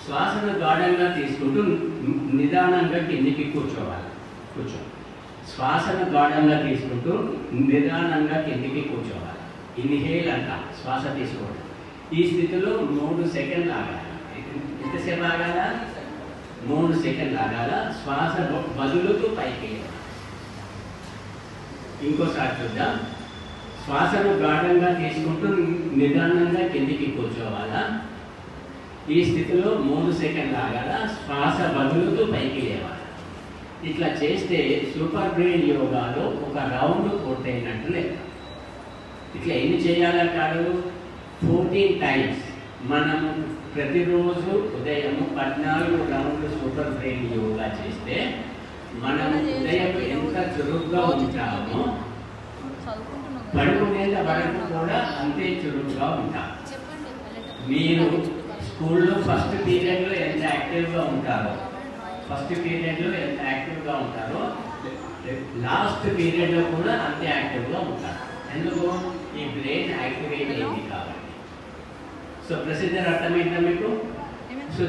శ్వాసను గాఢంగా తీసుకుంటూ నిదానంగా కిందికి కూర్చోవాలి. శ్వాసను గాఢంగా తీసుకుంటూ నిదానంగా కిందికి కూర్చోవాలి. ఇన్హేల్ అంట శ్వాస తీసుకోవడం. ఈ స్థితిలో 3 సెకండ్లు ఆగాలి. ఎంతసేపు ఆగాల? 3 సెకండ్లు ఆగాల. శ్వాస వదులుతూ పైకి. ఇంకోసారి చూద్దాం. శ్వాసను గాఢంగా తీసుకుంటూ నిదానంగా కిందికి కూర్చోవాలా. ఈ స్థితిలో 3 సెకండ్లు ఆగాల. శ్వాస వదులుతూ పైకి లేవాలి. ఇట్లా చేస్తే సూపర్ బ్రెయిన్ యోగాలో ఒక రౌండ్ పూర్తయినట్టు లెక్క. ఇట్లా ఎన్ని చేయాలంటారు? 14 టైమ్స్. మనము ప్రతిరోజు ఉదయం 14 రౌండ్లు సూపర్ బ్రెయిన్ యోగా చేస్తే మనం ఉదయం ఎంత చురుగ్గా ఉంటామో పడుకునేంత వరకు కూడా అంతే చురుగ్గా ఉంటాం. మీరు స్కూల్లో ఫస్ట్ పీరియడ్లో ఎంత యాక్టివ్గా ఉంటారో లాస్ట్ పీరియడ్లో కూడా అంతే యాక్టివ్గా ఉంటారు. ఎందుకు? ఈ బ్రెయిన్ యాక్టివేట్ అయింది కాబట్టి. సో ప్రొసీజర్ అర్థమైందా మీకు? సో